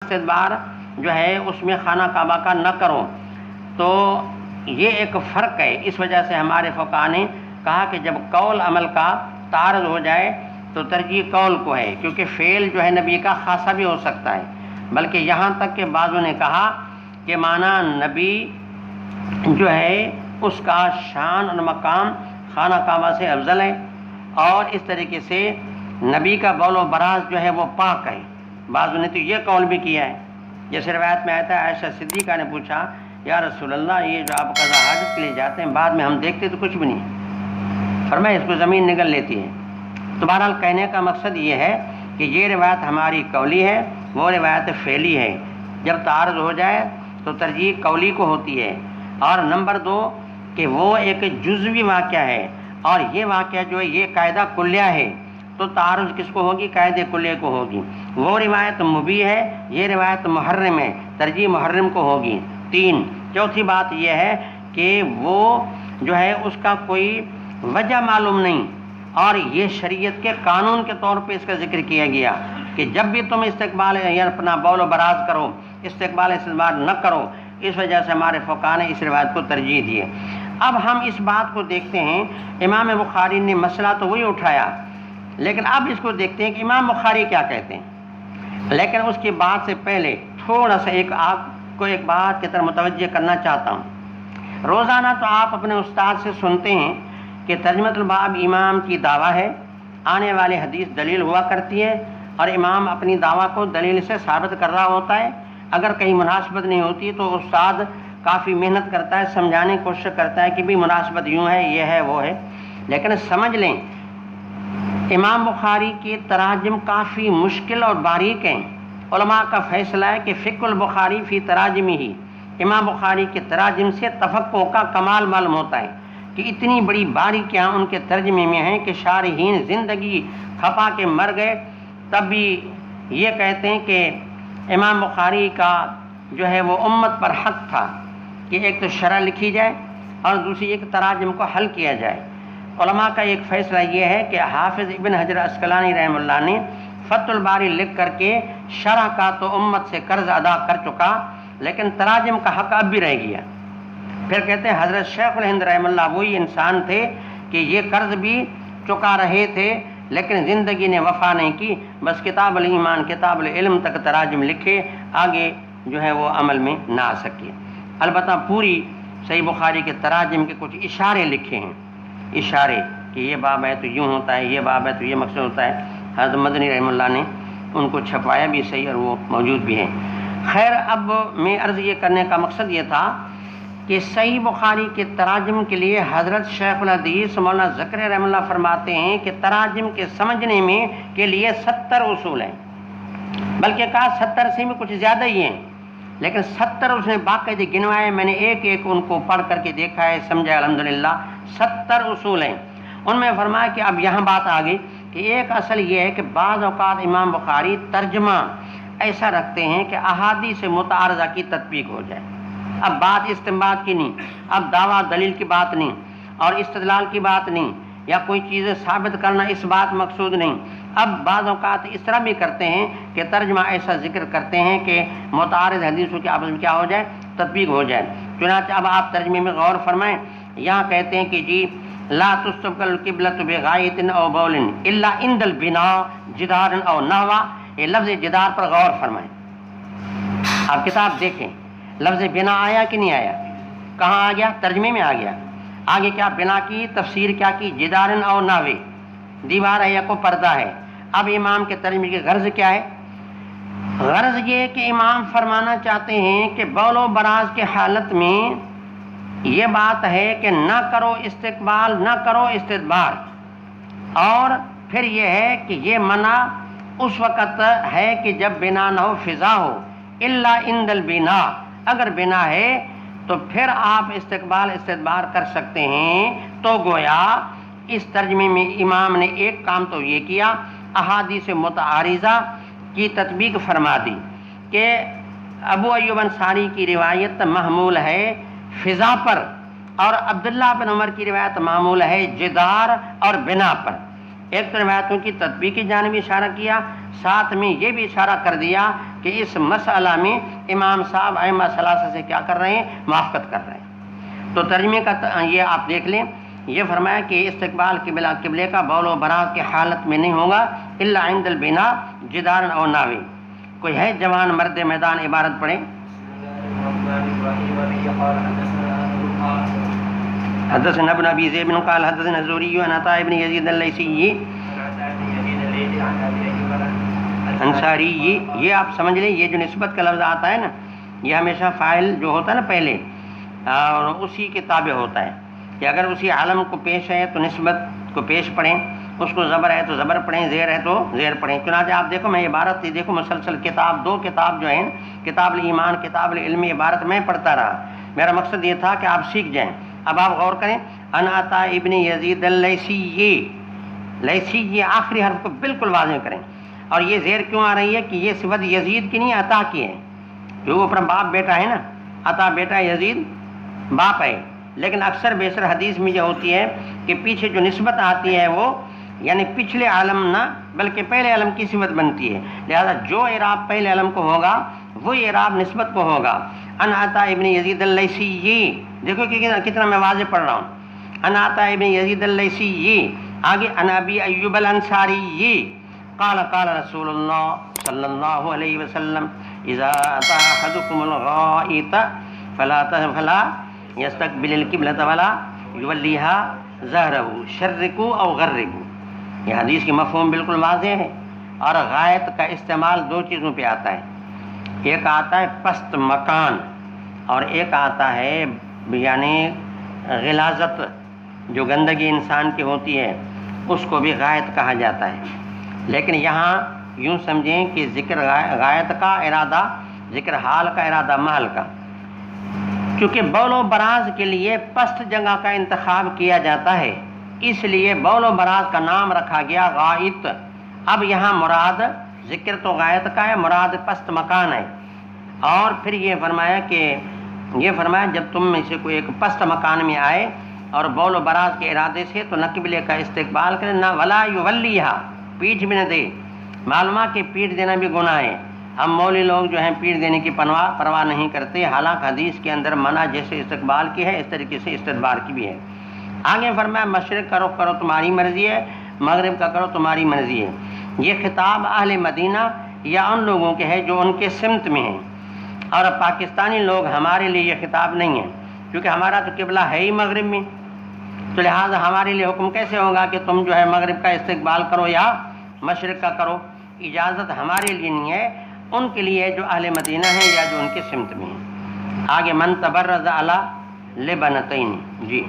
استدبار جو ہے اس میں خانہ کعبہ کا نہ کرو، تو یہ ایک فرق ہے۔ اس وجہ سے ہمارے فقہا نے کہا کہ جب قول عمل کا تعارض ہو جائے تو ترجیح قول کو ہے، کیونکہ فعل جو ہے نبی کا خاصہ بھی ہو سکتا ہے، بلکہ یہاں تک کہ بعضوں نے کہا کہ معنی نبی جو ہے اس کا شان اور مقام خانہ کعبہ سے افضل ہے، اور اس طریقے سے نبی کا بول و براز جو ہے وہ پاک ہے۔ بعضوں نے تو یہ قول بھی کیا ہے، جیسے روایت میں آتا ہے عائشہ صدیقہ نے پوچھا یا رسول اللہ یہ جو آپ قضا حاجت کے لیے جاتے ہیں بعد میں ہم دیکھتے تو کچھ بھی نہیں، فرمایا اس کو زمین نگل لیتی ہے۔ تو بہرحال کہنے کا مقصد یہ ہے کہ یہ روایت ہماری قولی ہے، وہ روایت فعلی ہے۔ جب تعارض ہو جائے تو ترجیح قولی کو ہوتی ہے۔ اور نمبر 2 کہ وہ ایک جزوی واقعہ ہے، اور یہ واقعہ جو ہے یہ قاعدہ کلیہ ہے، تو تعارض کس کو ہوگی؟ قاعدہ کلیہ کو ہوگی۔ وہ روایت مبیح ہے، یہ روایت محرم ہے، ترجیح محرم کو ہوگی۔ 3 چوتھی بات یہ ہے کہ وہ جو ہے اس کا کوئی وجہ معلوم نہیں، اور یہ شریعت کے قانون کے طور پہ اس کا ذکر کیا گیا کہ جب بھی تم استقبال یا اپنا بول و براز کرو، استقبال استدبار نہ کرو۔ اس وجہ سے ہمارے فقہا نے اس روایت کو ترجیح دی ہے۔ اب ہم اس بات کو دیکھتے ہیں، امام بخاری نے مسئلہ تو وہی اٹھایا، لیکن اب اس کو دیکھتے ہیں کہ امام بخاری کیا کہتے ہیں۔ لیکن اس کی بات سے پہلے تھوڑا سا آپ کو ایک بات کی طرف متوجہ کرنا چاہتا ہوں۔ روزانہ تو آپ اپنے استاد سے سنتے ہیں کہ ترجمۃ الباب امام کی دعویٰ ہے، آنے والی حدیث دلیل ہوا کرتی ہے، اور امام اپنی دعویٰ کو دلیل سے ثابت کر رہا ہوتا ہے۔ اگر کہیں مناسبت نہیں ہوتی تو استاد کافی محنت کرتا ہے، سمجھانے کی کوشش کرتا ہے کہ بھی مناسبت یوں ہے، یہ ہے، وہ ہے۔ لیکن سمجھ لیں امام بخاری کے تراجم کافی مشکل اور باریک ہیں۔ علماء کا فیصلہ ہے کہ فقہ البخاری فی تراجم ہی، امام بخاری کے تراجم سے تفقہ کا کمال معلوم ہوتا ہے کہ اتنی بڑی باریکیاں ان کے ترجمے میں ہیں کہ شارحین زندگی کھپا کے مر گئے تب بھی یہ کہتے ہیں کہ امام بخاری کا جو ہے وہ امت پر حق تھا کہ ایک تو شرح لکھی جائے اور دوسری ایک تراجم کو حل کیا جائے۔ علماء کا ایک فیصلہ یہ ہے کہ حافظ ابن حجر عسقلانی رحمہ اللہ نے فتح الباری لکھ کر کے شرح کا تو امت سے قرض ادا کر چکا، لیکن تراجم کا حق اب بھی رہ گیا۔ پھر کہتے ہیں حضرت شیخ الہند رحمہ اللہ وہی انسان تھے کہ یہ قرض بھی چکا رہے تھے، لیکن زندگی نے وفا نہیں کی، بس کتاب الایمان کتاب العلم تک تراجم لکھے، آگے جو ہے وہ عمل میں نہ آ سکے۔ البتہ پوری صحیح بخاری کے تراجم کے کچھ اشارے لکھے ہیں، اشارے کہ یہ باب ہے تو یوں ہوتا ہے، یہ باب ہے تو یہ مقصد ہوتا ہے۔ حضرت مدنی رحمہ اللہ نے ان کو چھپایا بھی صحیح اور وہ موجود بھی ہیں۔ خیر، اب میں عرض یہ کرنے کا مقصد یہ تھا کہ صحیح بخاری کے تراجم کے لیے حضرت شیخ الحدیث مولانا زکریا رحمہ اللہ فرماتے ہیں کہ تراجم کے سمجھنے میں کے لیے 70 اصول ہیں، بلکہ کہا 70 سے بھی کچھ زیادہ ہی ہیں، لیکن 70 اس نے باقاعدہ گنوائے، میں نے ایک ایک ان کو پڑھ کر کے دیکھا ہے، سمجھا الحمدللہ۔ 70 اصول ہیں، ان میں فرمایا کہ اب یہاں بات آ گئی کہ ایک اصل یہ ہے کہ بعض اوقات امام بخاری ترجمہ ایسا رکھتے ہیں کہ احادیث متعارضہ کی تطبیق ہو جائے۔ اب بات استنباط کی نہیں، اب دعویٰ دلیل کی بات نہیں، اور استدلال کی بات نہیں، یا کوئی چیزیں ثابت کرنا اس بات مقصود نہیں۔ اب بعض اوقات اس طرح بھی کرتے ہیں کہ ترجمہ ایسا ذکر کرتے ہیں کہ متعارض حدیثوں کے آپس میں کیا ہو جائے، تطبیق ہو جائے۔ چنانچہ اب آپ ترجمے میں غور فرمائیں، یہاں کہتے ہیں کہ جی لا تستقبل القبلۃ بغائط او بول الا عند البناء جدار او نحو، یہ لفظ جدار پر غور فرمائیں۔ آپ کتاب دیکھیں، لفظ بنا آیا کہ نہیں آیا، کہاں آ گیا؟ ترجمے میں آ گیا۔ آگے کیا بنا کی تفسیر کیا کی؟ جدارن او ناوے، دیوار ہے یا کو پردہ ہے۔ اب امام کے ترجمے کی غرض کیا ہے؟ غرض یہ کہ امام فرمانا چاہتے ہیں کہ بول و براز کے حالت میں یہ بات ہے کہ نہ کرو استقبال، نہ کرو استدبار، اور پھر یہ ہے کہ یہ منع اس وقت ہے کہ جب بنا نہ ہو، فضا ہو، الا عند البنا، اگر بنا ہے تو پھر آپ استقبال استدبار کر سکتے ہیں۔ تو گویا اس ترجمے میں امام نے ایک کام تو یہ کیا، احادیث متعارضہ کی تطبیق فرما دی کہ ابو ایوب انصاری کی روایت محمول ہے فضا پر، اور عبداللہ بن عمر کی روایت معمول ہے جدار اور بنا پر۔ ایک تو روایتوں کی تطبیق کی جانب اشارہ کیا، ساتھ میں یہ بھی اشارہ کر دیا کہ اس مسئلہ میں امام صاحب ائمہ ثلاثہ سے کیا کر رہے ہیں؟ موافقت کر رہے ہیں۔ تو ترجمے کا یہ آپ دیکھ لیں، یہ فرمایا کہ استقبال قبلے کا بول و براز کی حالت میں نہیں ہوگا الا عند البناء جدار او ناوی۔ کوئی ہے جوان مرد میدان عبارت پڑھے؟ حدثنا ابن ابي ذئب قال حدثنا الزهري عن عطاء بن يزيد الليثي انصاری۔ یہ آپ سمجھ لیں، یہ جو نسبت کا لفظ آتا ہے نا، یہ ہمیشہ فاعل جو ہوتا ہے نا پہلے اور اسی کے تابع ہوتا ہے، کہ اگر اسی عالم کو پیش ہے تو نسبت کو پیش پڑھیں، اس کو زبر ہے تو زبر پڑھیں، زیر ہے تو زیر پڑھیں۔ چنانچہ آپ دیکھو میں عبارت دیکھو مسلسل کتاب، دو کتاب جو ہیں، کتاب الایمان، کتاب العلم، عبارت میں پڑھتا رہا۔ میرا مقصد یہ تھا کہ آپ سیکھ جائیں۔ اب آپ غور کریں، ان عطاء ابن یزید اللیثی، لیثی یہ آخری حرف کو بالکل واضح کریں، اور یہ زیر کیوں آ رہی ہے کہ یہ صفت یزید کی نہیں عطا کی ہے، جو اپنا باپ بیٹا ہے نا، عطا بیٹا، یزید باپ ہے، لیکن اکثر بیشتر حدیث میں یہ ہوتی ہے کہ پیچھے جو نسبت آتی ہے وہ یعنی پچھلے عالم نہ بلکہ پہلے عالم کی صفت بنتی ہے، لہذا جو اعراب پہلے عالم کو ہوگا وہی اعراب نسبت کو ہوگا۔ ان عطاء ابن یزید اللیثی، دیکھو کہ کتنا میں واضح پڑھ رہا ہوں، ان عطاء ابن یزید اللیثی، آگے ان ابی ایوب الانصاری قال قال رسول اللہ صلی اللہ علیہ وسلم اذا اتى احدكم الغائط فلا يستقبل القبلة ولا يوليها ظهره شرقوا او غربوا۔ یہ حدیث کی مفہوم بالکل واضح ہے، اور غائط کا استعمال دو چیزوں پہ آتا ہے، ایک آتا ہے پست مکان، اور ایک آتا ہے یعنی غلاظت، جو گندگی انسان کی ہوتی ہے اس کو بھی غائط کہا جاتا ہے۔ لیکن یہاں یوں سمجھیں کہ ذکر غائط کا ارادہ ذکر حال کا، ارادہ محل کا، کیونکہ بول و براز کے لیے پست جگہ کا انتخاب کیا جاتا ہے، اس لیے بول و براز کا نام رکھا گیا غائط۔ اب یہاں مراد ذکر تو غائط کا ہے، مراد پست مکان ہے، اور پھر یہ فرمایا جب تم میں سے کوئی ایک پست مکان میں آئے اور بول و براز کے ارادے سے تو نہ قبلے کا استقبال کرے، نہ ولا یولیھا، پیٹھ بھی نہ دے۔ معلومہ کہ پیٹھ دینا بھی گناہ ہے، ہم مولوی لوگ جو ہیں پیٹھ دینے کی پرواہ نہیں کرتے، حالانکہ حدیث کے اندر منع جیسے استقبال کی ہے اس طریقے سے استدبار کی بھی ہے۔ آگے فرمایا مشرق کا رخ کرو تمہاری مرضی ہے، مغرب کا کرو تمہاری مرضی ہے۔ یہ خطاب اہل مدینہ یا ان لوگوں کے ہے جو ان کے سمت میں ہیں، اور پاکستانی لوگ ہمارے لیے یہ خطاب نہیں ہے، کیونکہ ہمارا تو قبلہ ہے ہی مغرب میں، تو لہٰذا ہمارے لیے حکم کیسے ہوگا کہ تم جو ہے مغرب کا استقبال کرو یا مشرق کا کرو؟ اجازت ہمارے لیے نہیں ہے، ان کے لیے جو اہل مدینہ ہیں یا جو ان کے سمت میں ہیں۔ آگے من تبرز علی لبنتین، جی